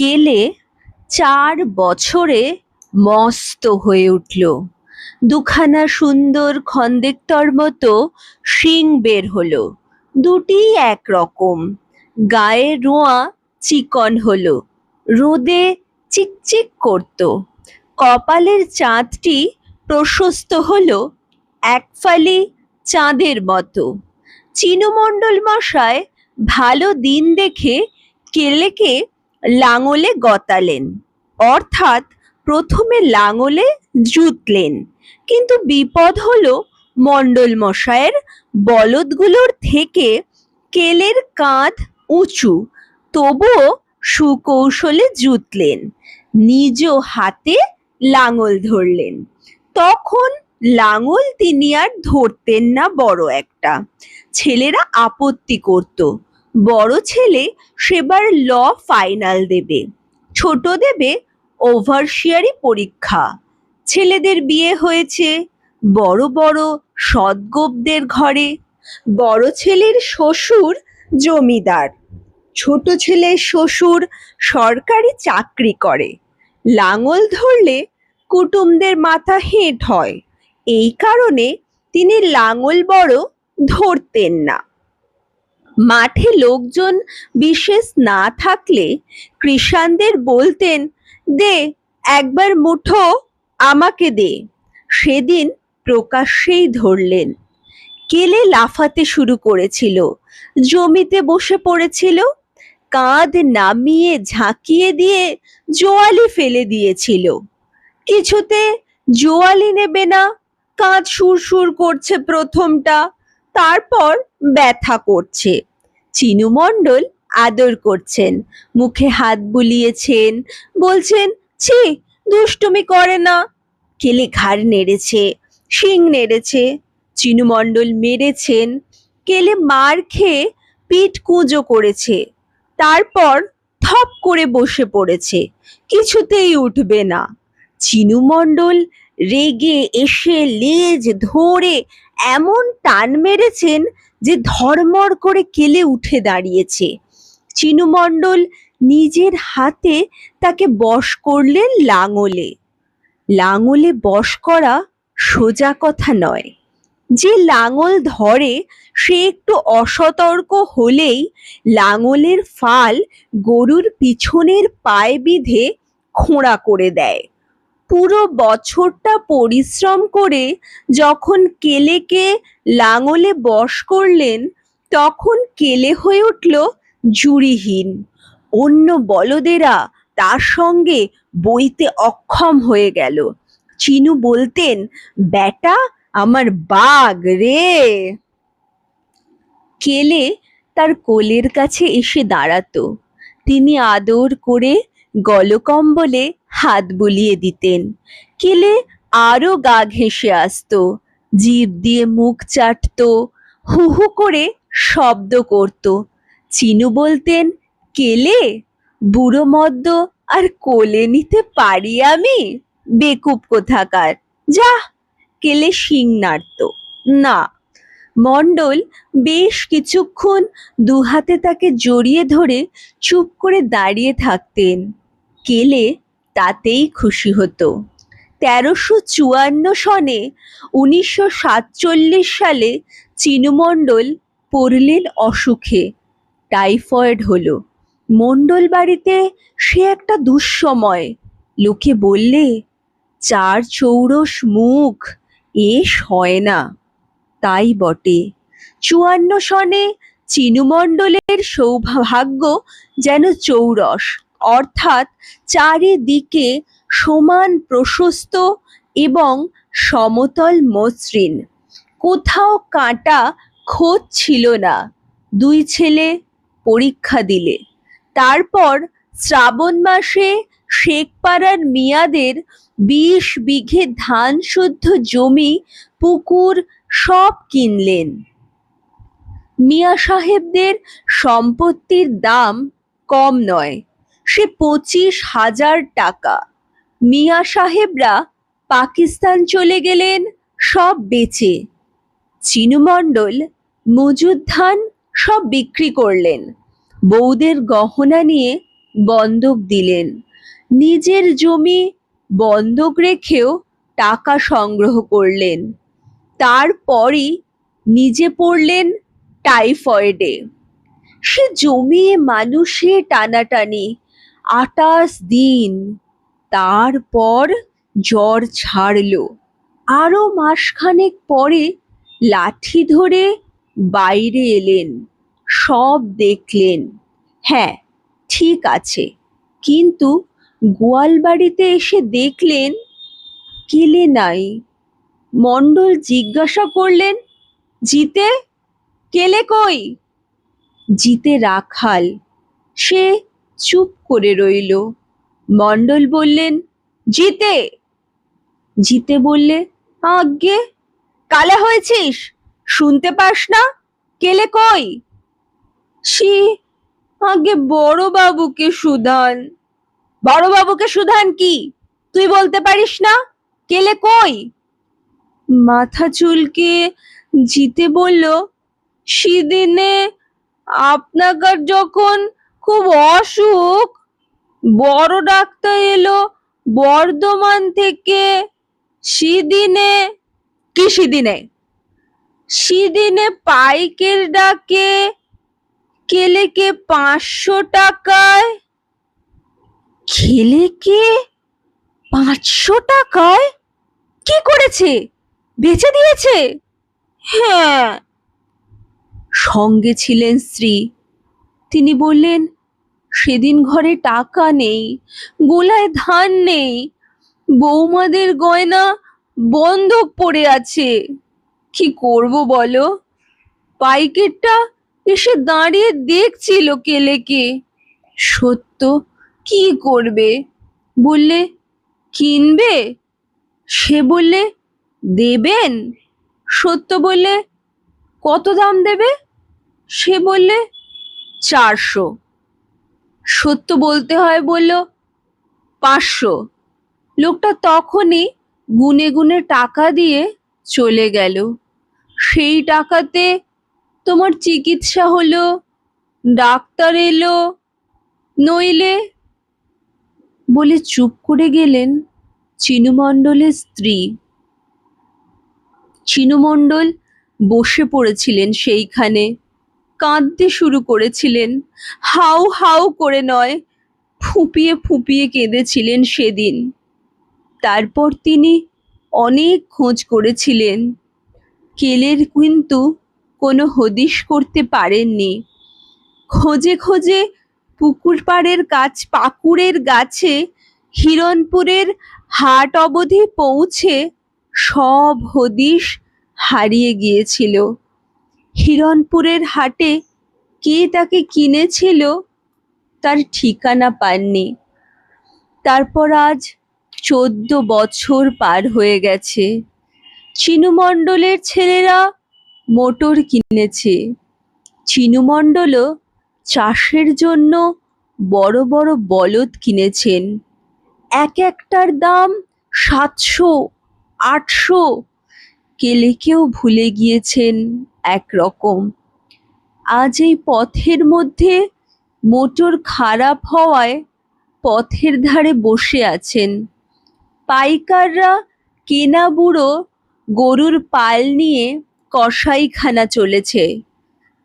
কেলে 4 বছরে মস্ত হয়ে উঠল। দুখানা সুন্দর খন্দেকটর মতো শিং বের হলো, দুটিই একরকম। গায়ের রোঁয়া চিকন হলো, রোদে চিকচিক করত। কপালের চাঁদটি প্রশস্ত হলো, একফালি চাঁদের মতো। চিনুমণ্ডল মশায় ভালো দিন দেখে কেলেকে লাঙলে গতালেন, অর্থাৎ প্রথমে লাঙলে জুতলেন। কিন্তু বিপদ হলো মণ্ডল মশায়ের বলদগুলোর থেকে কেলের কাঁধ উঁচু, তবুও সুকৌশলে জুতলেন। নিজ হাতে লাঙল ধরলেন। তখন লাঙল তিনি আর ধরতেন না বড় একটা। ছেলেরা আপত্তি করত, বড় ছেলে সেবার ল ফাইনাল দেবে, ছোট দেবে ওভারসিয়ারি পরীক্ষা। ছেলেদের বিয়ে হয়েছে বড় বড় সদগোপদের ঘরে। বড় ছেলের শ্বশুর জমিদার, ছোট ছেলের শ্বশুর সরকারি চাকরি করে। লাঙল ধরলে কুটুমদের মাথা হেঁট হয়, এই কারণে তিনি লাঙল বড় ধরতেন না। মাঠে লোকজন বিশেষ না থাকলে কৃষাণদের বলতেন, দে একবার মুঠো আমাকে দে। সেদিন প্রকাশ্যেই ধরলেন। কেলে লাফাতে শুরু করেছিল, জমিতে বসে পড়েছিল, কাঁধ নামিয়ে ঝাঁকিয়ে দিয়ে জোয়ালি ফেলে দিয়েছিল। কিছুতে জোয়ালি নেবে না, কাঁধ সুরসুর করছে প্রথমটা, তারপর ব্যথা করছে। চিনুমণ্ডল আদর করছেন, মুখে হাত বুলিয়েছেন, বলছেন, ছি দুষ্টুমি করে না। কেলে ঘাড় নেড়েছে, শিং নেড়েছে। চিনুমণ্ডল মেরেছেন, কেলে মার খেয়ে পিঠ কুঁজো করেছে। তারপর থপ করে বসে পড়েছে, কিছুতেই উঠবে না। চিনুমণ্ডল রেগে এসে লেজ ধরে এমন টান মেরেছেন যে ধড়মড় করে কেলে উঠে দাঁড়িয়েছে। চিনুমণ্ডল নিজের হাতে তাকে বশ করলেন লাঙলে। লাঙলে বশ করা সোজা কথা নয়। যে লাঙল ধরে সে একটু অসতর্ক হলেই লাঙলের ফাল গরুর পিছনের পায়ে বিঁধে খোঁড়া করে দেয়। পুরো বছরটা পরিশ্রম করে যখন কেলেকে লাঙলে বশ করলেন, তখন কেলে হয়ে উঠল জুড়িহীন। অন্য বলদেরা তার সঙ্গে বইতে অক্ষম হয়ে গেল। চিনু বলতেন, বেটা আমার বাঘ রে। কেলে তার কোলের কাছে এসে দাঁড়াতো, তিনি আদর করে গলকম্বলে হাত বুলিয়ে দিতেন। কেলে আরো গা ঘেঁষে আসতো, জিভ দিয়ে মুখ চাটতো, হু হু করে শব্দ করত। চিনু বলতেন, কেলে বুড়ো মদ্য আর কোলে নিতে পারি আমি? বেকুব কোথাকার, যা। কেলে শিং নাড়ত, না। মণ্ডল বেশ কিছুক্ষণ দুহাতে তাকে জড়িয়ে ধরে চুপ করে দাঁড়িয়ে থাকতেন। কেলে তাতেই খুশি হতো। 1354 সনে 1947 সালে চিনুমণ্ডল পড়লেন অসুখে, টাইফয়েড হলো। মণ্ডল বাড়িতে সে একটা দুঃসময়। লোকে বললে, 4 চৌরস মুখ, এ সয় না। তাই বটে। 54 সনে চিনুমণ্ডলের সৌভাগ্য যেন চৌরস, অর্থাৎ চারিদিকে সমান প্রশস্ত এবং সমতল মসৃণ, কোথাও কাঁটা খোঁজ ছিল না। 2 ছেলে পরীক্ষা দিলে। তারপর শ্রাবণ মাসে শেখপাড়ার মিয়াদের 20 বিঘে ধান শুদ্ধ জমি, পুকুর সব কিনলেন। মিয়া সাহেবদের সম্পত্তির দাম কম নয়, সে 25,000 টাকা। মিয়া সাহেবরা পাকিস্তান চলে গেলেন সব বেচে। চিনুমণ্ডল মজুদ ধান সব বিক্রি করলেন। বউদের গহনা নিয়ে বন্ধক দিলেন। নিজের জমি বন্ধক রেখেও টাকা সংগ্রহ করলেন। তারপরই নিজে পড়লেন টাইফয়েডে। সে জমিয়ে মানুষে টানাটানি 28 দিন। তারপর জ্বর ছাড়লো। আরো মাসখানেক পরে লাঠি ধরে বাইরে এলেন। সব দেখলেন। হ্যাঁ, ঠিক আছে, কিন্তু গোয়াল বাড়িতে এসে দেখলেন কেলে নাই। মণ্ডল জিজ্ঞাসা করলেন, জিতে, কেলে কই? জিতে রাখাল, সে চুপ করে রইল। মণ্ডল বললেন, জিতে। জিতে বললে, আজ্ঞে, কালা হয়েছিস, শুনতে পাস না? কেলে কই? সে, আগে বড় বাবুকে সুধান। বড় বাবুকে সুধান কি? তুই বলতে পারিস না? কেলে কই? মাথা চুলকে জিতে বলল, সেদিনে আপনাকার যখন খুব অসুখ, বড় ডাক্তার এলো বর্ধমান থেকে। সেদিনে, কি সেদিনে? সেদিনে পাইকের ডাকে কেলেকে 500 টাকায়। কেলেকে 500 টাকায়? কি করেছে? বেচে দিয়েছে? হ্যাঁ। সঙ্গে ছিলেন স্ত্রী। তিনি বললেন, সেদিন ঘরে টাকা নেই, গোলায় ধান নেই, বৌমাদের গয়না বন্ধক পড়ে আছে। কি করব বলো? পাইকেরটা এসে দাঁড়িয়ে দেখছিল কেলেকে। সত্য কি করবে? বললে, কিনবে? সে বললে, দেবেন? সত্য বললে, কত দাম দেবে? সে বললে, 400। সত্য বলতে হয় বলল, 500। লোকটা তখনই গুনে গুনে টাকা দিয়ে চলে গেল। সেই টাকাতে তোমার চিকিৎসা হলো, ডাক্তার এলো, নইলে। বলে চুপ করে গেলেন চিনু মণ্ডলের স্ত্রী। চিনু মণ্ডল বসে পড়েছিলেন সেইখানে, কাঁদতে শুরু করেছিলেন। হাউ হাউ করে নয়, ফুঁপিয়ে ফুঁপিয়ে কেঁদেছিলেন সেদিন। তারপর তিনি অনেক খোঁজ করেছিলেন, কেলের কিন্তু কোনো হদিশ করতে পারেননি। খোঁজে খোঁজে পাকুড়ের গাছে হিরণপুরের হাট অবধি পৌঁছে সব হদিশ হারিয়ে গিয়েছিল। হিরণপুরের হাটে কে তাকে কিনেছিল তার ঠিকানা পাননি। তারপর আজ 14 বছর পার হয়ে গেছে। চিনু মণ্ডলের ছেলেরা মোটর কিনেছে। চিনু মণ্ডলও চাষের জন্য বড় বড় বলদ কিনেছেন। এক একটার দাম 700, 800। কেলেকেও ভুলে গিয়েছেন একরকম। আজ এই পথের মধ্যে মোটর খারাপ হওয়ায় পথের ধারে বসে আছেন। পাইকাররা কেনা বুড়ো গরুর পাল নিয়ে কসাইখানা চলেছে।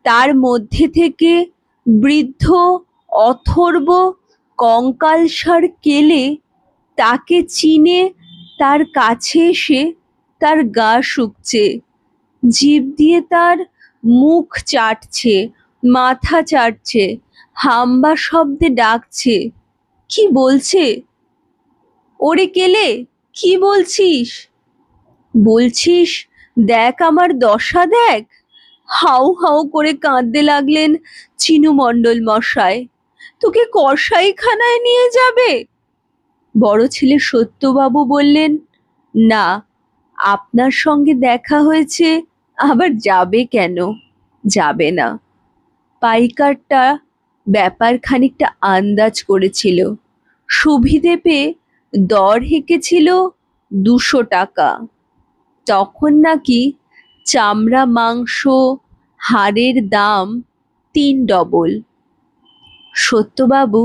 তার মধ্যে থেকে বৃদ্ধ অথর্ব কঙ্কালসার কেলে তাকে চিনে তার কাছে এসে তার গা শুকছে, জিভ দিয়ে তার মুখ চাটছে, মাথা চাটছে, হাম্বা শব্দে ডাকছে। কি বলছে? ওরে কেলে, কি বলছিস? বলছিস, দেখ আমার দশা দেখ। হাউ হাউ করে কাঁদতে লাগলেন চিনু মণ্ডল মশাই। তোকে কসাইখানায় নিয়ে যাবে? বড় ছেলে সত্যবাবু বললেন, না, আপনার সঙ্গে দেখা হয়েছে, আবার যাবে কেন? যাবে না। পাইকারটা ব্যাপার খানিকটা আন্দাজ করেছিল। সুবিধে পেয়ে দর হেঁকেছিল 200 টাকা। তখন নাকি চামড়া, মাংস, হাড়ের দাম 3 ডবল। সত্যবাবু